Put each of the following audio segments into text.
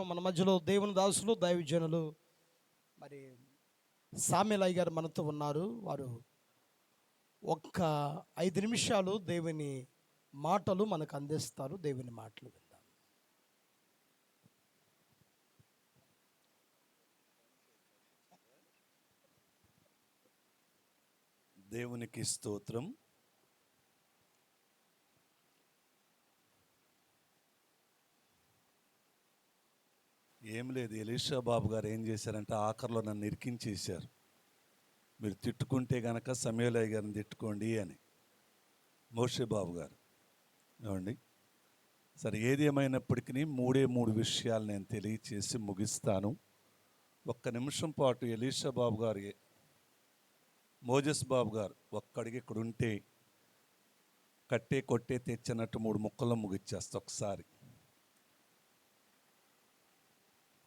మన మధ్యలో దేవుని దాసులు దైవజనులు మరి సామెలయ్య గారు మనతో ఉన్నారు. వారు ఒక్క 5 నిమిషాలు దేవుని మాటలు మనకు అందిస్తారు. దేవుని మాటలు విందాం. దేవునికి స్తోత్రం. ఏం లేదు, ఎలీషా బాబు గారు ఏం చేశారంటే ఆఖరిలో నన్ను ఇరికించేశారు. మీరు తిట్టుకుంటే గనక సమేలయ్య గారిని తిట్టుకోండి అని, మోషే బాబు గారు. ఏమండి, సరే, ఏది ఏమైనప్పటికీ మూడు విషయాలు నేను తెలియచేసి ముగిస్తాను. ఒక్క నిమిషం పాటు ఎలీషా బాబు గారు, మోజెస్ బాబు గారు ఒక్కడికి ఇక్కడ ఉంటే కట్టే కొట్టే తెచ్చినట్టు 3 ముక్కల్లో ముగిచ్చేస్తా ఒకసారి.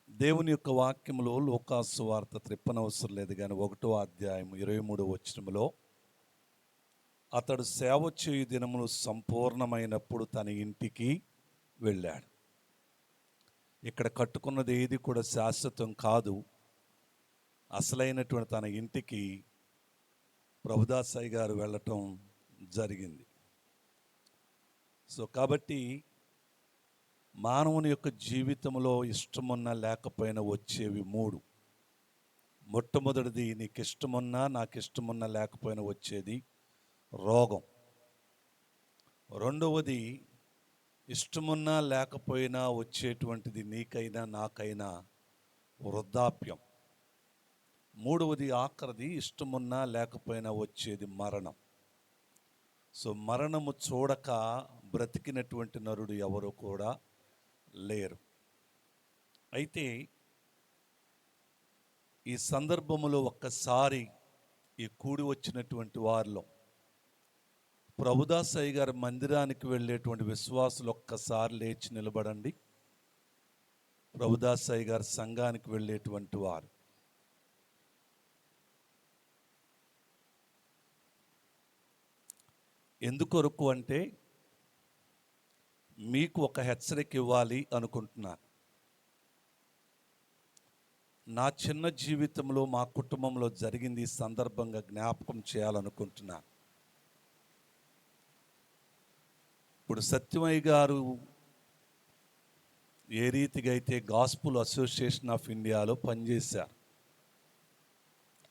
దేవుని యొక్క వాక్యములో లూకాసు వార్త త్రిప్పనవసరం లేదు కానీ 1వ అధ్యాయం 23వ వచనములో, అతడు సేవ చేయు దినములు సంపూర్ణమైనప్పుడు తన ఇంటికి వెళ్ళాడు. ఇక్కడ కట్టుకున్నది ఏది కూడా శాశ్వతం కాదు. అసలైనటువంటి తన ఇంటికి ప్రభుదాసయ్య గారు వెళ్ళటం జరిగింది. సో కాబట్టి మానవుని యొక్క జీవితంలో ఇష్టమున్నా లేకపోయినా వచ్చేవి 3. మొట్టమొదటిది, నీకు ఇష్టమున్నా నాకు ఇష్టమున్నా లేకపోయినా వచ్చేది రోగం. రెండవది, ఇష్టమున్నా లేకపోయినా వచ్చేటువంటిది నీకైనా నాకైనా వృద్ధాప్యం. మూడవది, ఆఖరిది, ఇష్టమున్నా లేకపోయినా వచ్చేది మరణం. సో మరణము చూడక బ్రతికినటువంటి నరుడు ఎవరు కూడా లేరు. అయితే ఈ సందర్భములో ఒక్కసారి ఈ కూడి వచ్చినటువంటి వారిలో ప్రభుదాసయ్య గారి మందిరానికి వెళ్ళేటువంటి విశ్వాసులు ఒక్కసారి లేచి నిలబడండి. ప్రభుదాసయ్య గారి సంఘానికి వెళ్ళేటువంటి వారు ఎందుకొరకు అంటే, మీకు ఒక హెచ్చరిక ఇవ్వాలి అనుకుంటున్నాను. నా చిన్న జీవితంలో మా కుటుంబంలో జరిగింది ఈ సందర్భంగా జ్ఞాపకం చేయాలనుకుంటున్నాను. ఇప్పుడు సత్యమయ్య గారు ఏ రీతిగా అయితే గాస్పుల్ అసోసియేషన్ ఆఫ్ ఇండియాలో పనిచేశారు,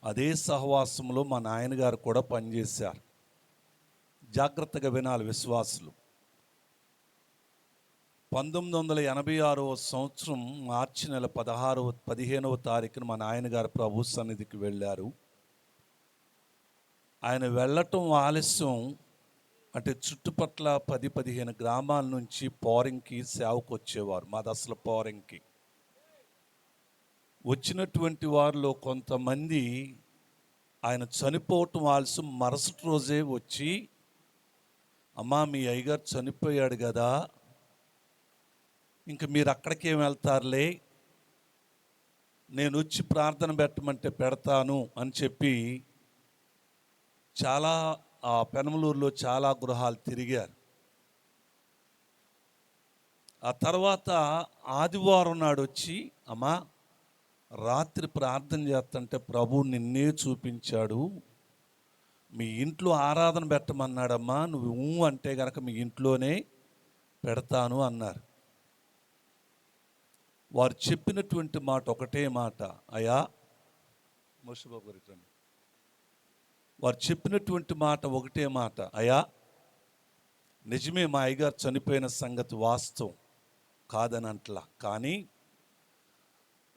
అదే సహవాసంలో మా నాయనగారు కూడా పనిచేశారు. జాగ్రత్తగా వినాలి విశ్వాసులు. 1986వ సంవత్సరం మార్చి నెల 15వ తారీఖున మా నాయనగారు ప్రభు సన్నిధికి వెళ్ళారు. ఆయన వెళ్ళటం ఆలస్యం. అంటే చుట్టుపట్ల 10-15 గ్రామాల నుంచి పోరింగ్కి సేవకు వచ్చేవారు. మాది అసలు పోరింగ్కి వచ్చినటువంటి వారిలో కొంతమంది ఆయన చనిపోవటం ఆలస్యం మరుసటి రోజే వచ్చి, అమ్మా మీ అయ్యగారు చనిపోయాడు కదా, ఇంక మీరు అక్కడికేం వెళ్తారులే, నేను వచ్చి ప్రార్థన పెట్టమంటే పెడతాను అని చెప్పి చాలా పెనమలూరులో చాలా గృహాలు తిరిగారు. ఆ తర్వాత ఆదివారం నాడు వచ్చి, అమ్మా రాత్రి ప్రార్థన చేస్తుంటే ప్రభు నిన్నే చూపించాడు, మీ ఇంట్లో ఆరాధన పెట్టమన్నాడమ్మా, నువ్వు అంటే కనుక మీ ఇంట్లోనే పెడతాను అన్నారు. వారు చెప్పినటువంటి మాట ఒకటే మాట, అయ్యా మోషబాబు గారు రండి. వారు చెప్పినటువంటి మాట ఒకటే మాట, అయ్యా నిజమే మా అయ్యగారు చనిపోయిన సంగతి వాస్తవం కాదని అంటలా, కానీ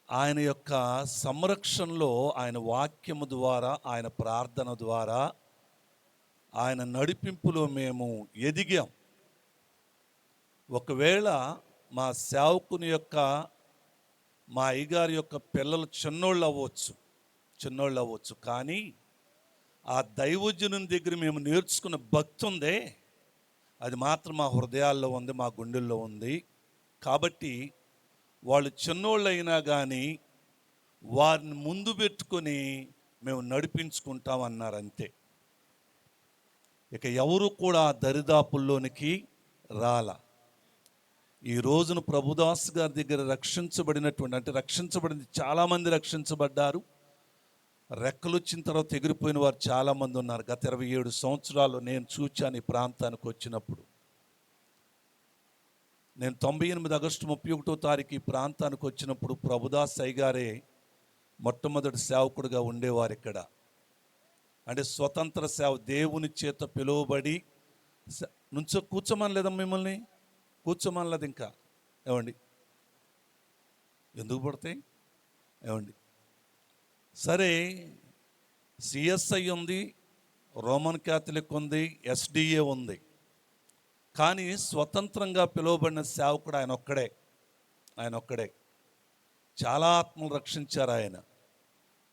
ఆయన యొక్క సంరక్షణలో, ఆయన వాక్యము ద్వారా, ఆయన ప్రార్థన ద్వారా, ఆయన నడిపింపులో మేము ఎదిగాం. ఒకవేళ మా సేవకుని యొక్క, మా అయ్యగారి యొక్క పిల్లలు చిన్నోళ్ళు అవ్వచ్చు, కానీ ఆ దైవజనుని దగ్గర మేము నేర్చుకున్న భక్తి ఉందే, అది మాత్రం మా హృదయాల్లో ఉంది, మా గుండెల్లో ఉంది. కాబట్టి వాళ్ళు చిన్నోళ్ళు అయినా కానీ వారిని ముందు పెట్టుకొని మేము నడిపించుకుంటామన్నారు, అంతే. ఇక ఎవరు కూడా దరిదాపుల్లోనికి రాల. ఈ రోజున ప్రభుదాస్ గారి దగ్గర రక్షించబడినటువంటి, అంటే రక్షించబడింది చాలామంది రక్షించబడ్డారు, రెక్కలు వచ్చిన తర్వాత ఎగిరిపోయిన వారు చాలామంది ఉన్నారు. గత 27 సంవత్సరాలు నేను చూచాను ఈ ప్రాంతానికి వచ్చినప్పుడు. నేను 98 ఆగస్టు 31వ తారీఖు ఈ ప్రాంతానికి వచ్చినప్పుడు ప్రభుదాస్ అయ్య గారే మొట్టమొదటి సేవకుడిగా ఉండేవారు ఇక్కడ. అంటే స్వతంత్ర సేవ, దేవుని చేత పిలువబడి నుంచో కూర్చోమనలేదా మిమ్మల్ని? కూర్చోమనలేదు. ఇంకా ఏమండి, ఎందుకు పడతాయి ఏమండి? సరే, సిఎస్ఐ ఉంది, రోమన్ క్యాథలిక్ ఉంది, ఎస్డిఏ ఉంది, కానీ స్వతంత్రంగా పిలువబడిన సేవకుడు ఆయన ఒక్కడే. చాలా ఆత్మలు రక్షించారు ఆయన.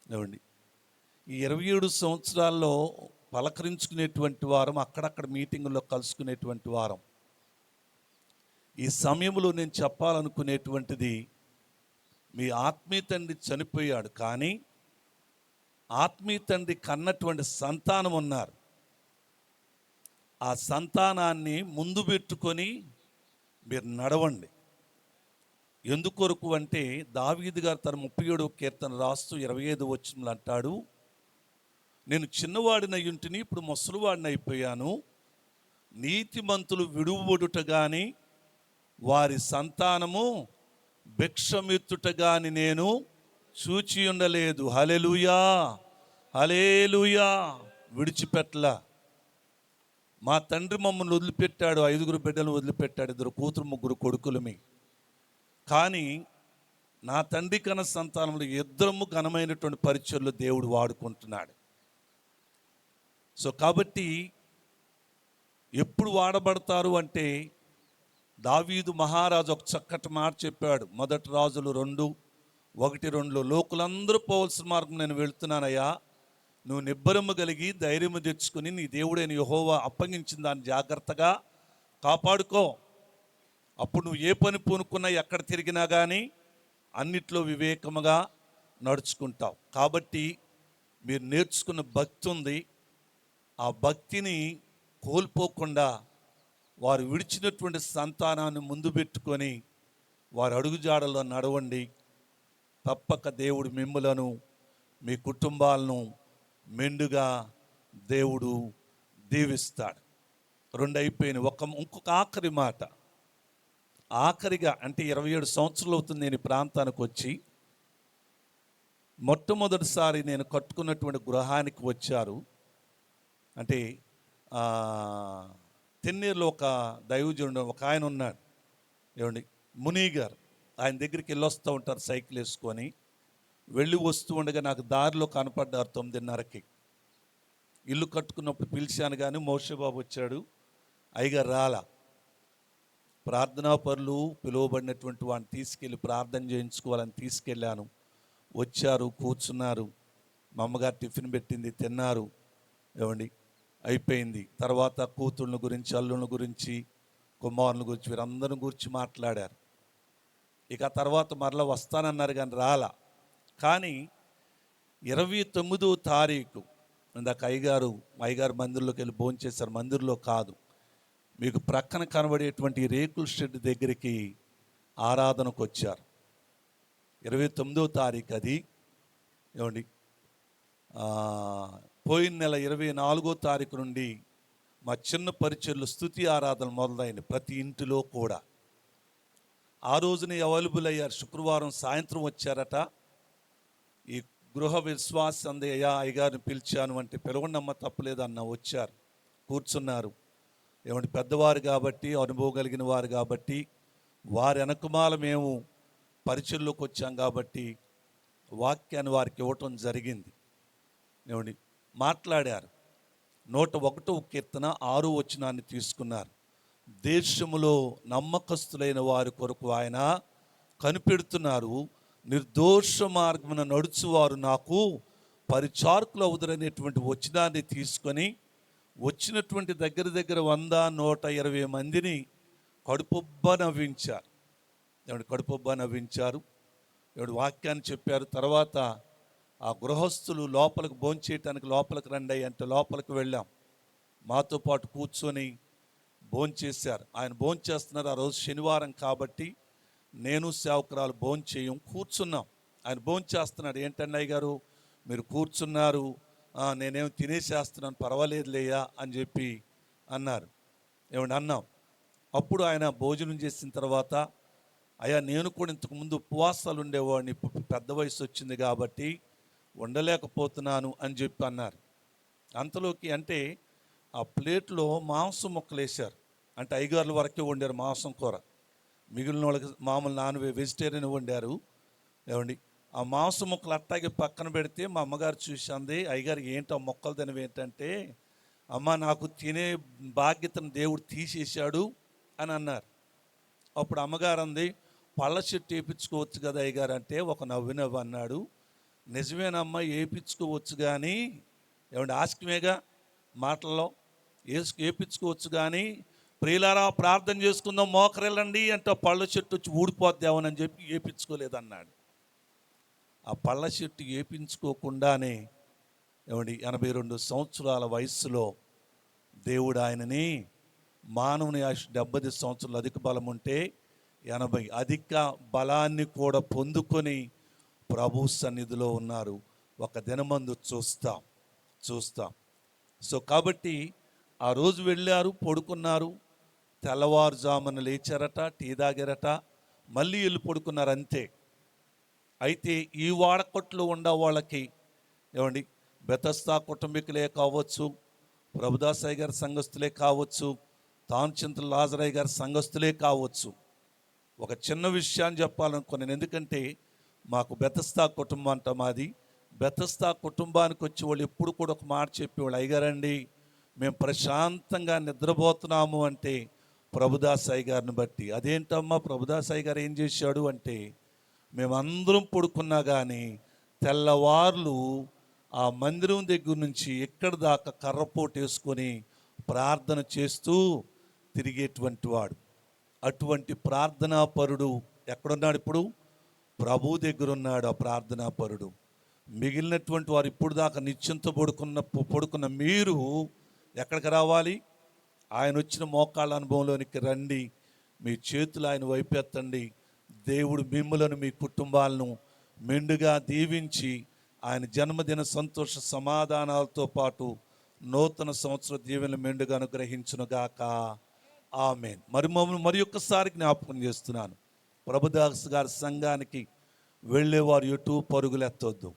ఏమండి, ఈ 27 సంవత్సరాల్లో పలకరించుకునేటువంటి వారం, అక్కడక్కడ మీటింగుల్లో కలుసుకునేటువంటి వారం. ఈ సమయంలో నేను చెప్పాలనుకునేటువంటిది, మీ ఆత్మీయ తండ్రి చనిపోయాడు, కానీ ఆత్మీయ తండ్రి కన్నటువంటి సంతానం ఉన్నారు. ఆ సంతానాన్ని ముందు పెట్టుకొని మీరు నడవండి. ఎందుకొరకు అంటే దావీదు గారు తన 37వ కీర్తన రాస్తూ 25వ వచనంలో అంటాడు, నేను చిన్నవాడినయ్యుంటిని, ఇప్పుడు ముసలివాడినైపోయాను. నీతిమంతులు విడువబడుట గాని వారి సంతానము భిక్షమెత్తుట గాని నేను చూచి ఉండలేదు. హల్లెలూయా, హల్లెలూయా. విడిచిపెట్టల. మా తండ్రి మమ్మల్ని వదిలిపెట్టాడు, 5 బిడ్డలు వదిలిపెట్టాడు, 2 కూతురు 3 కొడుకులమి. కానీ నా తండ్రి కన్న సంతానంలో 2 ఘనమైనటువంటి పరిచర్లు దేవుడు వాడుకుంటున్నాడు. సో కాబట్టి ఎప్పుడు వాడబడతారు అంటే, దావీదు మహారాజు ఒక చక్కటి మాట చెప్పాడు. మొదటి రాజులు 2:1-2లో, లోకులందరూ పోవలసిన మార్గం నేను వెళుతున్నానయ్యా, నువ్వు నిబ్బరము కలిగి ధైర్యము తెచ్చుకుని నీ దేవుడైన యెహోవా అప్పగించిన దాన్ని జాగ్రత్తగా కాపాడుకో. అప్పుడు నువ్వు ఏ పని పూనుకున్నా, ఎక్కడ తిరిగినా కానీ అన్నిట్లో వివేకముగా నడుచుకుంటావు. కాబట్టి మీరు నేర్చుకున్న భక్తి ఉంది, ఆ భక్తిని కోల్పోకుండా వారు విడిచినటువంటి సంతానాన్ని ముందు పెట్టుకొని వారు అడుగుజాడల్లో నడవండి. తప్పక దేవుడు మిమ్ములను, మీ కుటుంబాలను మెండుగా దేవుడు దీవిస్తాడు. 2 అయిపోయినాయి. ఇంకొక ఆఖరి మాట. ఆఖరిగా అంటే 27 సంవత్సరాలు అవుతుంది నేను ఈ ప్రాంతానికి వచ్చి. మొట్టమొదటిసారి నేను కట్టుకున్నటువంటి గృహానికి వచ్చారు. అంటే తెన్నేరులో ఒక దైవజనుడు ఒక ఆయన ఉన్నాడు, ఏమండి, ముని గారు. ఆయన దగ్గరికి వెళ్ళొస్తూ ఉంటారు సైకిల్ వేసుకొని. వెళ్ళి వస్తూ ఉండగా నాకు దారిలో కనపడ్డారు 9:30కి. ఇల్లు కట్టుకున్నప్పుడు పిలిచాను, కానీ మోషేబాబు వచ్చాడు, అయ్యగారు రాలా. ప్రార్థనా పరులు పిలువబడినటువంటి వాడిని తీసుకెళ్ళి ప్రార్థన చేయించుకోవాలని తీసుకెళ్ళాను. వచ్చారు, కూర్చున్నారు. మా అమ్మగారు టిఫిన్ పెట్టింది, తిన్నారు. ఏమండి, అయిపోయింది. తర్వాత కూతుళ్ళ గురించి, అల్లుళ్ళ గురించి, కుమారుల గురించి, వీరందరి గురించి మాట్లాడారు. ఇక తర్వాత మరలా వస్తానన్నారు, కానీ రాలా. కానీ 29వ తారీఖు ఇందాక అయ్యగారు మందిరంలోకి వెళ్ళి భోంచేశారు. మందిరంలో కాదు, మీకు ప్రక్కన కనబడేటువంటి రేకుల షెడ్ దగ్గరికి ఆరాధనకు వచ్చారు. 29వ తారీఖు అది. ఏమండి, పోయిన నెల 24వ తారీఖు నుండి మా చిన్న పరిచర్లు స్తుతి ఆరాధన మొదలైంది ప్రతి ఇంటిలో కూడా. ఆ రోజునే అవైలబుల్ అయ్యారు. శుక్రవారం సాయంత్రం వచ్చారట. ఈ గృహ విశ్వాస అందయ్య అయ్యగారిని పిలిచాను అంటే, పిలవనమ్మ తప్పలేదన్న. వచ్చారు, కూర్చున్నారు. ఏమంటే పెద్దవారు కాబట్టి, అనుభవం కలిగిన వారు కాబట్టి, వారి వెనకమాల మేము పరిచర్లోకి వచ్చాం కాబట్టి వాక్యాన్ని వారికి ఇవ్వటం జరిగింది. ఏమండి, మాట్లాడారు. 101వ కీర్తన 6వ వచనాన్ని తీసుకున్నారు. దేశములో నమ్మకస్తులైన వారి కొరకు ఆయన కనిపెడుతున్నారు, నిర్దోష మార్గమున నడుచువారు నాకు పరిచారకులు అవుదరనేటువంటి వచనాన్ని తీసుకొని వచ్చినటువంటి దగ్గర 100-120 మందిని కడుపుబ్బ నవ్వించారు. ఏమంటే కడుపుబ్బ నవ్వించారు. ఏమిటి వాక్యాన్ని చెప్పారు. తర్వాత ఆ గృహస్థులు లోపలికి భోంచేయటానికి లోపలికి రండి అంటే లోపలికి వెళ్ళాం. మాతో పాటు కూర్చొని భోంచేశారు. ఆయన భోంచేస్తున్నారు. ఆ రోజు శనివారం కాబట్టి నేను సేవకురాలు భోంచేయం, కూర్చున్నాం. ఆయన భోంచేస్తున్నాడు. ఏంటండి అయ్య గారు మీరు కూర్చున్నారు, నేనేం తినేసేస్తున్నాను, పర్వాలేదులేయా అని చెప్పి అన్నారు. ఏమండి అన్నాం. అప్పుడు ఆయన భోజనం చేసిన తర్వాత, అయ్యా నేను కూడా ఇంతకుముందు ఉపవాసాలు ఉండేవాడిని, ఇప్పుడు పెద్ద వయసు వచ్చింది కాబట్టి ఉండలేకపోతున్నాను అని చెప్పి అన్నారు. అంతలోకి అంటే ఆ ప్లేట్లో మాంసం ముక్కలు వేశారు. అంటే అయ్యగారుల వరకే వండారు మాంసం కూర, మిగిలిన వాళ్ళకి మామూలు వెజిటేరియన్ వండారు. ఏమండి ఆ మాంసం ముక్కలు అట్టాగే పక్కన పెడితే మా అమ్మగారు చూసి అంది, అయ్యగారు ఏంటో మొక్కలు తినవి ఏంటంటే, అమ్మ నాకు తినే బాధ్యతను దేవుడు తీసేశాడు అని అన్నారు. అప్పుడు అమ్మగారు అంది, పళ్ళ చెట్టు వేయించుకోవచ్చు కదా అయ్యగారు అంటే, ఒక నవ్వు అన్నాడు, నిజమేనమ్మా వేయించుకోవచ్చు కానీ, ఏమంటే ఆస్కమేగా మాటల్లో వేయించుకోవచ్చు కానీ, ప్రియులారా ప్రార్థన చేసుకుందాం మోకరెళ్ళండి అంటే పళ్ళ చెట్టు వచ్చి ఊడిపోద్దామని చెప్పి వేయించుకోలేదన్నాడు. ఆ పళ్ళ చెట్టు వేయించుకోకుండానే ఏమండి 82 సంవత్సరాల వయస్సులో దేవుడు ఆయనని, మానవుని ఆయుష్ 70 సంవత్సరాలు అధిక బలం ఉంటే 80 అధిక బలాన్ని కూడా పొందుకొని ప్రభు సన్నిధిలో ఉన్నారు. ఒక దినమందు చూస్తాం. సో కాబట్టి ఆ రోజు వెళ్ళారు, పడుకున్నారు, తెల్లవారుజామున లేచారట, టీ తాగారట, మళ్ళీ వెళ్ళి పడుకున్నారు అంతే. అయితే ఈ వాడకట్లో ఉండే వాళ్ళకి ఏమండి బెతస్తా కుటుంబీకులే కావచ్చు, ప్రభుదాసయ్య గారి సంఘస్థులే కావచ్చు, తానుచింతల లాజరయ్య గారి సంఘస్థులే కావచ్చు, ఒక చిన్న విషయాన్ని చెప్పాలనుకున్నాను. ఎందుకంటే మాకు బెతస్తా కుటుంబం అంట మాది. బెతస్తా కుటుంబానికి వచ్చి వాళ్ళు ఎప్పుడు కూడా ఒక మాట చెప్పేవాళ్ళు, అయ్యగారండి మేము ప్రశాంతంగా నిద్రపోతున్నాము అంటే ప్రభుదాసయ్య గారిని బట్టి. అదేంటమ్మా ప్రభుదాసయ్య గారు ఏం చేశాడు అంటే, మేమందరం పడుకున్నా కానీ తెల్లవార్లు ఆ మందిరం దగ్గర నుంచి ఎక్కడి దాకా కర్రపోటు వేసుకొని ప్రార్థన చేస్తూ తిరిగేటువంటి వాడు. అటువంటి ప్రార్థనాపరుడు ఎక్కడున్నాడు ఇప్పుడు? ప్రభు దగ్గర ఉన్నాడు ఆ ప్రార్థనాపరుడు. మిగిలినటువంటి వారు ఇప్పుడు దాకా నిశ్చింత పడుకున్న మీరు ఎక్కడికి రావాలి? ఆయన వచ్చిన మోకాళ్ళ అనుభవంలోనికి రండి, మీ చేతులు ఆయన వైపెత్తండి. దేవుడు మిమ్ములను మీ కుటుంబాలను మెండుగా దీవించి ఆయన జన్మదిన సంతోష సమాధానాలతో పాటు నూతన సంవత్సర దీవెనలు మెండుగా అనుగ్రహించునుగాక. ఆమేన్. మరి ఒక్కసారి జ్ఞాపకం చేస్తున్నాను, ప్రభుదాస్ గారి సంఘానికి వెళ్ళేవారు ఎటు పరుగులు ఎత్తొద్దు.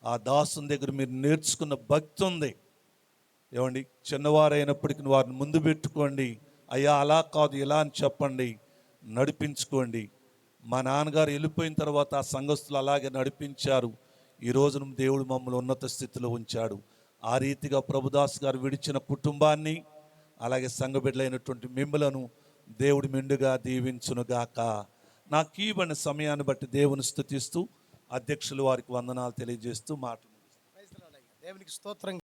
ఆ దాసుని దగ్గర మీరు నేర్చుకున్న భక్తి ఉంది. ఏమండి చిన్నవారైనప్పటికీ వారిని ముందు పెట్టుకోండి, అయ్యా అలా కాదు ఇలా అని చెప్పండి, నడిపించుకోండి. మా నాన్నగారు వెళ్ళిపోయిన తర్వాత ఆ సంఘస్థులు అలాగే నడిపించారు. ఈ రోజున దేవుడు మమ్మల్ని ఉన్నత స్థితిలో ఉంచాడు. ఆ రీతిగా ప్రభుదాస్ గారు విడిచిన కుటుంబాన్ని, అలాగే సంఘ బిడ్డలైనటువంటి మిమ్మలను దేవుడు మెండుగా దీవించునుగాక. నాకు ఇవ్వని సమయాన్ని బట్టి దేవుని స్తుతిస్తూ అధ్యక్షులు వారికి వందనాలు తెలియజేస్తూ మాట్లాడు. దేవునికి స్తోత్రం.